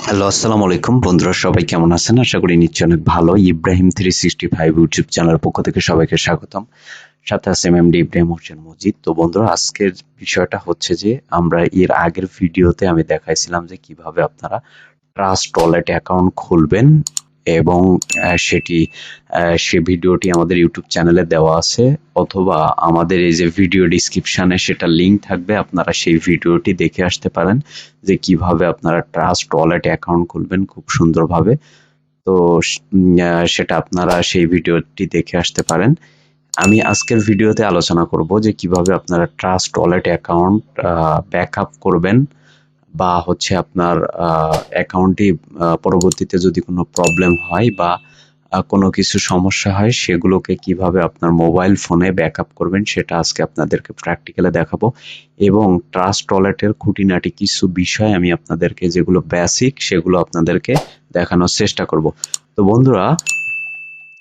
Hello, আসসালামু আলাইকুম বন্ধুরা, সবাই কেমন আছেন? আশা করি নিশ্চয়ই অনেক ভালো। ইব্রাহিম 365 ইউটিউব চ্যানেলের পক্ষ থেকে সবাইকে স্বাগতম। সাথে আছে এমডি ইব্রাহিম হোসেন মজিদ। তো বন্ধুরা, আজকের বিষয়টা হচ্ছে যে আমরা এর আগের ভিডিওতে আমি দেখাইছিলাম যে কিভাবে আপনারা ট্রাস্ট ওয়ালেট অ্যাকাউন্ট খুলবেন এবং সে ভিডিওটি আমাদের ইউটিউব চ্যানেলে দেওয়া আছে, অথবা আমাদের এই যে ভিডিও ডিসক্রিপশনে সেটা লিংক থাকবে, আপনারা সেই ভিডিওটি দেখে আসতে পারেন যে কিভাবে আপনারা ট্রাস্ট ওয়ালেট অ্যাকাউন্ট খুলবেন খুব সুন্দরভাবে। তো সেটা আপনারা সেই ভিডিওটি দেখে আসতে পারেন। আমি আজকের ভিডিওতে আলোচনা করব যে কিভাবে আপনারা ট্রাস্ট ওয়ালেট অ্যাকাউন্ট ব্যাকআপ করবেন, বা হচ্ছে আপনার অ্যাকাউন্টটি পরবর্তীতে যদি কোনো প্রবলেম হয় বা কোনো কিছু সমস্যা হয় সেগুলোকে কিভাবে আপনার মোবাইল ফোনে ব্যাকআপ করবেন সেটা আজকে আপনাদেরকে প্র্যাকটিক্যালে দেখাবো। এবং ট্রাস্ট ওয়ালেটের খুঁটিনাটি কিছু বিষয় আমি আপনাদেরকে, যেগুলো বেসিক, সেগুলো আপনাদেরকে দেখানোর চেষ্টা করব। তো বন্ধুরা,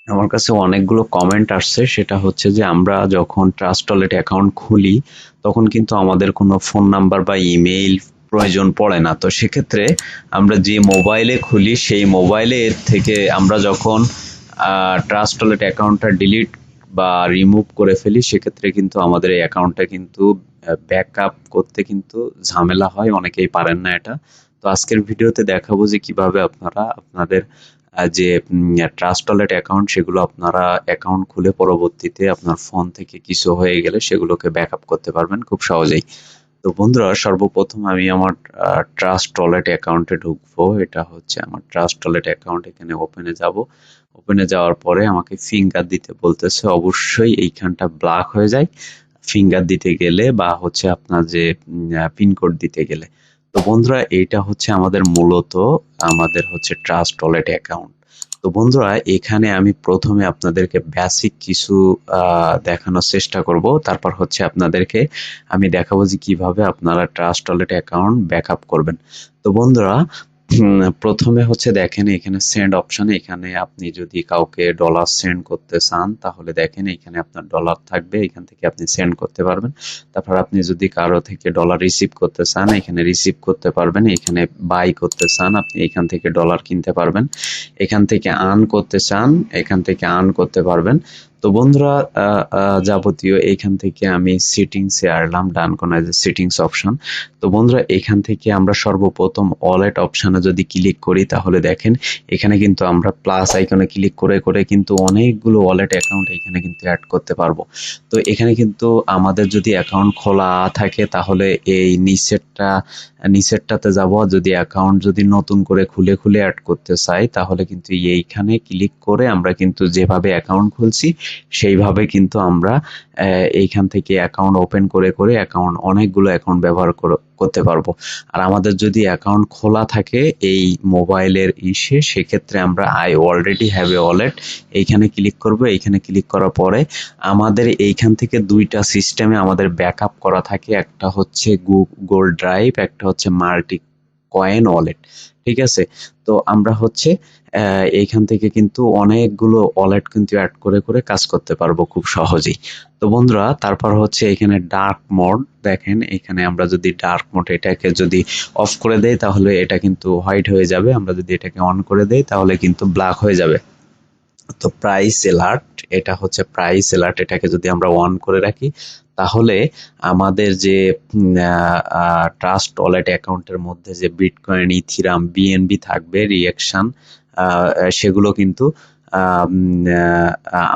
আমার কাছে অনেকগুলো কমেন্ট আসছে, সেটা হচ্ছে যে আমরা যখন ট্রাস্ট ওয়ালেট অ্যাকাউন্ট খুলি তখন কিন্তু আমাদের কোনো ফোন নাম্বার বা ইমেইল প্রয়োজন পড়ে না। তো সেক্ষেত্রে আমরা যে মোবাইলে খুলি সেই মোবাইলে থেকে আমরা যখন ট্রাস্ট ওয়ালেট অ্যাকাউন্টটা ডিলিট বা রিমুভ করে ফেলি, সেক্ষেত্রে কিন্তু আমাদের এই অ্যাকাউন্টটা কিন্তু ব্যাকআপ করতে কিন্তু ঝামেলা হয়, অনেকেই পারেন না এটা। তো আজকের ভিডিওতে দেখাবো যে কিভাবে আপনারা আপনাদের যে ট্রাস্ট ওয়ালেট অ্যাকাউন্ট, সেগুলো আপনারা অ্যাকাউন্ট খুলে পরবর্তীতে আপনার ফোন থেকে কিছু হয়ে গেলে সেগুলোকে ব্যাকআপ করতে পারবেন খুব সহজেই। তো বন্ধুরা, সর্বপ্রথম আমি আমার ট্রাস্ট ওয়ালেট অ্যাকাউন্টে ঢুকবো। এটা হচ্ছে আমার ট্রাস্ট ওয়ালেট অ্যাকাউন্ট। এখানে ওপেনে যাব। ওপেনে যাওয়ার পরে আমাকে ফিঙ্গার দিতে বলতেছে। অবশ্যই এইখানটা ব্ল্যাক হয়ে যায় ফিঙ্গার দিতে গেলে, বা হচ্ছে আপনার যে পিনকোড দিতে গেলে। তো বন্ধুরা, এইটা হচ্ছে আমাদের মূলত আমাদের হচ্ছে ট্রাস্ট ওয়ালেট অ্যাকাউন্ট। তো বন্ধুরা, এখানে আমি প্রথমে আপনাদেরকে বেসিক কিছু দেখানোর চেষ্টা করব, তারপর হচ্ছে আপনাদেরকে আমি দেখাবো যে কিভাবে আপনারা ট্রাস্ট ওয়ালেট অ্যাকাউন্ট ব্যাকআপ করবেন। তো বন্ধুরা, প্রথমে হচ্ছে দেখেন এখানে সেন্ড অপশনে, এখানে আপনি যদি কাউকে ডলার সেন্ড করতে চান তাহলে দেখেন এখানে আপনার ডলার থাকবে, এখান থেকে আপনি সেন্ড করতে পারবেন। তারপর আপনি যদি কারো থেকে ডলার রিসিভ করতে চান এখানে রিসিভ করতে পারবেন। এখানে বাই করতে চান আপনি এখান থেকে ডলার কিনতে পারবেন। এখান থেকে আর্ন করতে চান এখান থেকে আর্ন করতে পারবেন। তো বন্ধুরা, যাবতীয় এইখান থেকে আমি সেটিংসে আসলাম, ডান কোনায় যে সেটিংস অপশন। তো বন্ধুরা, এখান থেকে আমরা সর্বপ্রথম ওয়ালেট অপশনে যদি ক্লিক করি তাহলে দেখেন এখানে কিন্তু আমরা প্লাস আইকনে ক্লিক করে করে কিন্তু অনেকগুলো ওয়ালেট অ্যাকাউন্ট এখানে কিন্তু অ্যাড করতে পারবো। তো এখানে কিন্তু আমাদের যদি অ্যাকাউন্ট খোলা থাকে তাহলে এই নিচেরটাতে যাব। যদি অ্যাকাউন্ট যদি নতুন করে খুলে খুলে অ্যাড করতে চাই তাহলে কিন্তু এইখানে ক্লিক করে আমরা কিন্তু যেভাবে অ্যাকাউন্ট খুলছি সেইভাবে কিন্তু আমরা এইখান থেকে অ্যাকাউন্ট ওপেন করে করে অনেকগুলো অ্যাকাউন্ট ব্যবহার করতে পারবো। আর আমাদের যদি অ্যাকাউন্ট খোলা থাকে এই মোবাইলের সেক্ষেত্রে আমরা I already have a wallet এইখানে ক্লিক করব। এইখানে ক্লিক করার পরে আমাদের এইখান থেকে দুইটা সিস্টেমে আমাদের ব্যাকআপ করা থাকে, একটা হচ্ছে গুগল ড্রাইভ, একটা হচ্ছে মাল্টি কয়েন ওয়ালেট। ঠিক আছে? তো আমরা হচ্ছে এইখান থেকে কিন্তু অনেকগুলো ওয়ালেট কিন্তু অ্যাড করে করে কাজ করতে পারবো খুব সহজেই। তো বন্ধুরা, তারপর হচ্ছে এখানে ডার্ক মোড, দেখেন এখানে আমরা যদি ডার্ক মোড এটাকে যদি অফ করে দেই তাহলে এটা কিন্তু হোয়াইট হয়ে যাবে, আমরা যদি এটাকে অন করে দেই তাহলে কিন্তু ব্ল্যাক হয়ে যাবে। তো প্রাইস অ্যালার্ট, এটা হচ্ছে প্রাইস অ্যালার্ট, এটাকে যদি আমরা অন করে রাখি তাহলে আমাদের যে ট্রাস্ট ওয়ালেট অ্যাকাউন্টের মধ্যে যে বিটকয়েন, ইথিরাম, বিএনবি থাকবে রিঅ্যাকশন, সেগুলো কিন্তু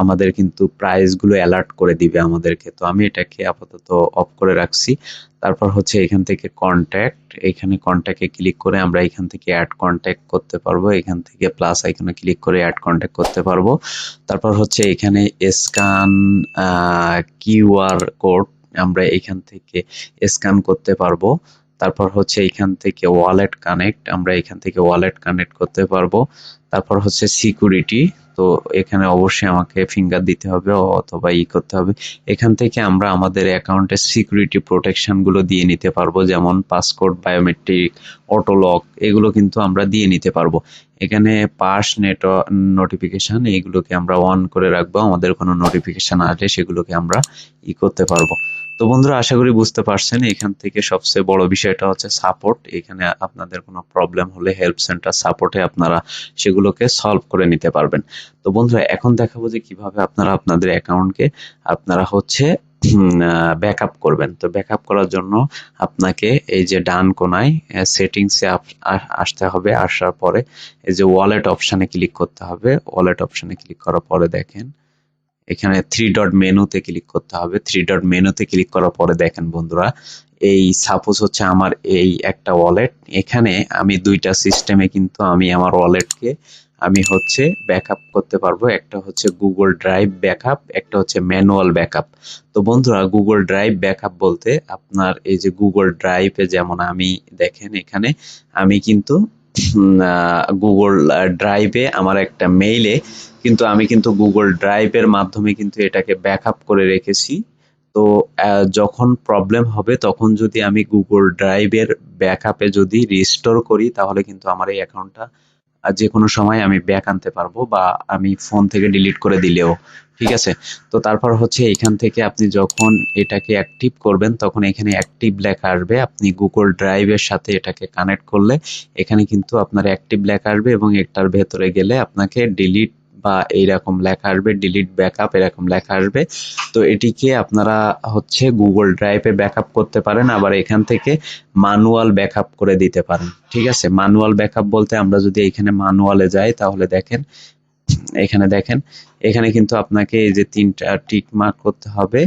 আমাদের কিন্তু প্রাইসগুলো অ্যালার্ট করে দিবে আমাদেরকে। তো আমি এটাকে আপাতত অফ করে রাখছি। তারপর হচ্ছে এখান থেকে কন্ট্যাক্ট, এখানে কন্ট্যাক্টে ক্লিক করে আমরা এখান থেকে অ্যাড কন্ট্যাক্ট করতে পারবো। এখান থেকে প্লাস আইকনে ক্লিক করে অ্যাড কন্ট্যাক্ট করতে পারবো। তারপর হচ্ছে এখানে স্ক্যান কিউআর কোড, আমরা এখান থেকে স্ক্যান করতে পারবো। তারপর হচ্ছে এখান থেকে ওয়ালেট কানেক্ট, আমরা এখান থেকে ওয়ালেট কানেক্ট করতে পারবো। তারপর হচ্ছে সিকিউরিটি। তো এখানে অবশ্যই আমাকে ফিঙ্গার দিতে হবে অথবা করতে হবে। এখান থেকে আমরা আমাদের অ্যাকাউন্টের সিকিউরিটি প্রোটেকশন গুলো দিয়ে নিতে পারবো, যেমন পাসকোড, বায়োমেট্রিক, অটো লক, এগুলো কিন্তু আমরা দিয়ে নিতে পারবো। এখানে পাস নোটিফিকেশন, এইগুলোকে আমরা অন করে রাখবো, আমাদের কোনো নোটিফিকেশন আসলে সেগুলোকে আমরা করতে পারবো। তো বন্ধুরা, আশা করি বুঝতে পারছেন। এখান থেকে সবচেয়ে বড় বিষয়টা হচ্ছে সাপোর্ট। এখানে আপনাদের কোনো প্রবলেম হলে হেল্প সেন্টার সাপোর্টে আপনারা সেগুলোকে সলভ করে নিতে পারবেন। তো বন্ধুরা, এখন দেখাবো যে কিভাবে আপনারা আপনাদের অ্যাকাউন্টকে আপনারা হচ্ছে ব্যাকআপ করবেন। তো ব্যাকআপ করার জন্য আপনাকে এই যে ডান কোনায় সেটিংসে আসতে হবে। আসার পরে এই যে ওয়ালেট অপশানে ক্লিক করতে হবে। ওয়ালেট অপশানে ক্লিক করার পরে দেখেন এখানে থ্রি ডট মেনুতে ক্লিক করতে হবে। থ্রি ডট মেনুতে ক্লিক করার পরে দেখেন বন্ধুরা, এই সাপোজ হচ্ছে আমার এই একটা ওয়ালেট, এখানে আমি দুইটা সিস্টেমে কিন্তু আমি আমার ওয়ালেটকে আমি হচ্ছে ব্যাকআপ করতে পারবো। একটা হচ্ছে গুগল ড্রাইভ ব্যাকআপ, একটা হচ্ছে ম্যানুয়াল ব্যাকআপ। তো বন্ধুরা, গুগল ড্রাইভ ব্যাকআপ বলতে আপনার এই যে গুগল ড্রাইভে, যেমন আমি দেখেন এখানে আমি কিন্তু গুগল ড্রাইভে আমার একটা মেইলে কিন্তু আমি কিন্তু গুগল ড্রাইভের মাধ্যমে কিন্তু এটাকে ব্যাকআপ করে রেখেছি। তো যখন প্রবলেম হবে তখন যদি আমি গুগল ড্রাইভের ব্যাকআপে যদি রিস্টোর করি, তাহলে কিন্তু আমার এই অ্যাকাউন্টটা যে কোনো সময় আমি ব্যাক আনতে পারবো, বা আমি ফোন থেকে ডিলিট করে দিলেও ঠিক আছে। তো তারপর হচ্ছে এখান থেকে আপনি যখন এটাকে অ্যাক্টিভ করবেন তখন এখানে অ্যাক্টিভ লেখা আসবে। আপনি গুগল ড্রাইভের সাথে এটাকে কানেক্ট করলে এখানে কিন্তু আপনার অ্যাক্টিভ লেখা আসবে, এবং এটার ভেতরে গেলে আপনাকে ডিলিট বা এইরকম লেখা আসবে, ডিলিট ব্যাকআপ এরকম লেখা আসবে। তো এটিকে আপনারা হচ্ছে গুগল ড্রাইভে ব্যাকআপ করতে পারেন, আবার এখান থেকে ম্যানুয়াল ব্যাকআপ করে দিতে পারেন। ঠিক আছে, ম্যানুয়াল ব্যাকআপ বলতে আমরা যদি এখানে ম্যানুয়ালে যাই তাহলে দেখেন এখানে দেখেন এখানে কিন্তু আপনাকে এই যে তিনটা টিক মার্ক করতে হবে।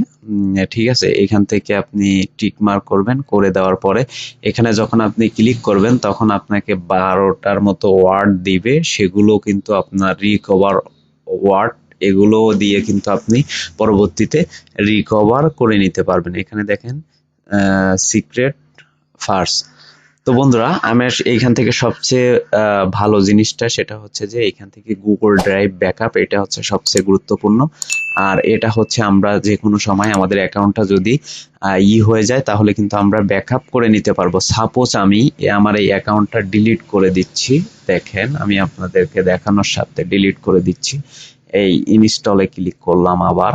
ঠিক আছে, এখান থেকে আপনি টিক মার্ক করবেন, করে দেওয়ার পরে এখানে যখন আপনি ক্লিক করবেন তখন আপনাকে 12টার মতো ওয়ার্ড দিবে, সেগুলো কিন্তু আপনার রিকভার ওয়ার্ড, এগুলো দিয়ে কিন্তু আপনি পরবর্তীতে রিকভার করে নিতে পারবেন। এখানে দেখেন সিক্রেট ফার্স্ট। তো বন্ধুরা, আমি এইখান থেকে সবচেয়ে ভালো জিনিসটা সেটা হচ্ছে যে এখান থেকে গুগল ড্রাইভ ব্যাকআপ, এটা হচ্ছে সবচেয়ে গুরুত্বপূর্ণ। আর এটা হচ্ছে আমরা যে কোনো সময় আমাদের অ্যাকাউন্টটা যদি হয়ে যায় তাহলে কিন্তু আমরা ব্যাকআপ করে নিতে পারবো। সাপোজ আমি আমার এই অ্যাকাউন্টটা ডিলিট করে দিচ্ছি, দেখেন আমি আপনাদেরকে দেখানোর সাথে ডিলিট করে দিচ্ছি। এই ইনস্টলে ক্লিক করলাম, আবার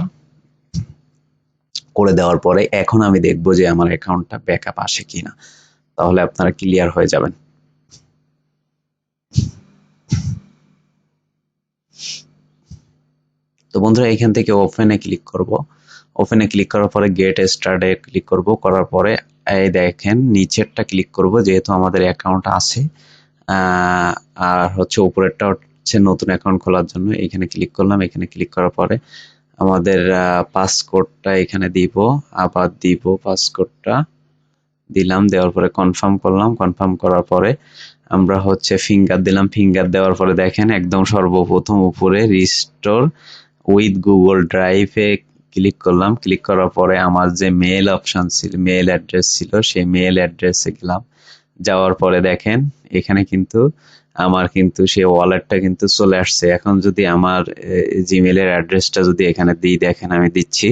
করে দেওয়ার পরে এখন আমি দেখবো যে আমার অ্যাকাউন্টটা ব্যাকআপ আসে কিনা, তাহলে আপনারা ক্লিয়ার হয়ে যাবেন। তো বন্ধুরা, এখান থেকে ওপেনে ক্লিক করব। ওপেনে ক্লিক করার পরে গেট স্টার্টে ক্লিক করব, করার পরে এই দেখেন নিচেরটা ক্লিক করব, যেহেতু আমাদের অ্যাকাউন্ট আছে। আর হচ্ছে উপরেরটা হচ্ছে নতুন অ্যাকাউন্ট খোলার জন্য, এখানে ক্লিক করলাম। এখানে ক্লিক করার পরে আমাদের পাসকোডটা এখানে দিব, আবার দিব পাসকোডটা দিলাম, দেওয়ার পরে কনফার্ম করলাম। কনফার্ম করার পরে আমরা হচ্ছে ফিঙ্গার দিলাম। ফিঙ্গার দেওয়ার পরে দেখেন একদম সর্বপ্রথম উপরে রিস্টোর উইথ গুগল ড্রাইভে ক্লিক করলাম। ক্লিক করার পরে আমার যে মেল অপশন ছিল, মেল অ্যাড্রেস ছিল, সেই মেল অ্যাড্রেসে গেলাম। যাওয়ার পরে দেখেন এখানে কিন্তু আমার কিন্তু সেই ওয়ালেটটা কিন্তু চলে আসছে। এখন যদি আমার জিমেলের অ্যাড্রেসটা যদি এখানে দিই, দেখেন আমি দিচ্ছি।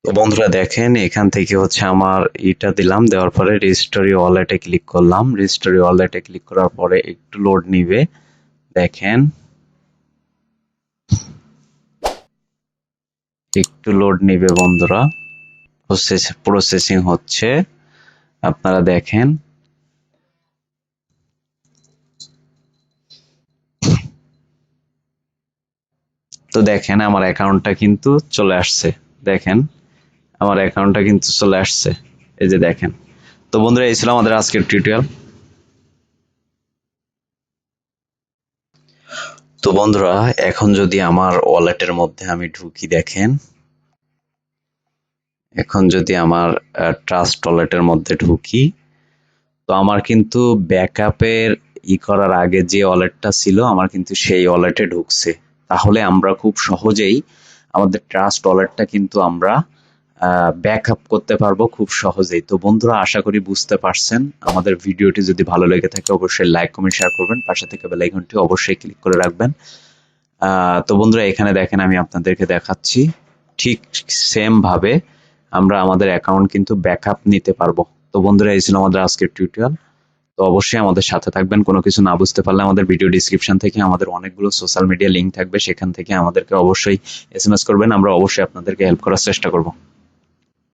তো বন্ধুরা দেখেন এখান থেকে হচ্ছে আমার এটা দিলাম, দেওয়ার পরে রেজিস্ট্রি ওয়ালেটে ক্লিক করলাম। রেজিস্ট্রি ওয়ালেটে ক্লিক করার পরে একটু লোড নিবে, দেখেন একটু লোড নিবে বন্ধুরা, প্রসেসিং হচ্ছে, আপনারা দেখেন। তো দেখেন আমার অ্যাকাউন্টটা কিন্তু চলে আসছে, দেখেন আমার অ্যাকাউন্টটা কিন্তু চলে আসছে, এই যে দেখেন। তো বন্ধুরা, এই ছিল আমাদের আজকের টিউটোরিয়াল। তো বন্ধুরা, এখন যদি আমার ওয়ালেটের মধ্যে আমি ঢুকি, দেখেন এখন যদি আমার ট্রাস্ট ওয়ালেটের মধ্যে ঢুকি, তো আমার কিন্তু ব্যাকআপের করার আগে যে ওয়ালেটটা ছিল আমার কিন্তু সেই ওয়ালেটে ঢুকছে। তাহলে আমরা খুব সহজেই আমাদের ট্রাস্ট ওয়ালেটটা কিন্তু আমরা ব্যাকআপ করতে পারবো খুব সহজেই। তো বন্ধুরা, আশা করি বুঝতে পারছেন। আমাদের ভিডিওটি যদি ভালো লেগে থাকে অবশ্যই লাইক কমেন্ট শেয়ার করবেন, পাশে থেকে বেল আইকনটি অবশ্যই ক্লিক করে রাখবেন। তো বন্ধুরা, এখানে দেখেন আমি আপনাদেরকে দেখাচ্ছি ঠিক সেম ভাবে আমরা আমাদের অ্যাকাউন্ট কিন্তু ব্যাকআপ নিতে পারবো। তো বন্ধুরা, এই ছিল আমাদের আজকের টিউটোরিয়াল। তো অবশ্যই আমাদের সাথে থাকবেন। কোনো কিছু না বুঝতে পারলে আমাদের ভিডিও ডিসক্রিপশন থেকে আমাদের অনেকগুলো সোশ্যাল মিডিয়া লিংক থাকবে, সেখান থেকে আমাদেরকে অবশ্যই এসএমএস করবেন, আমরা অবশ্যই আপনাদেরকে হেল্প করার চেষ্টা করব।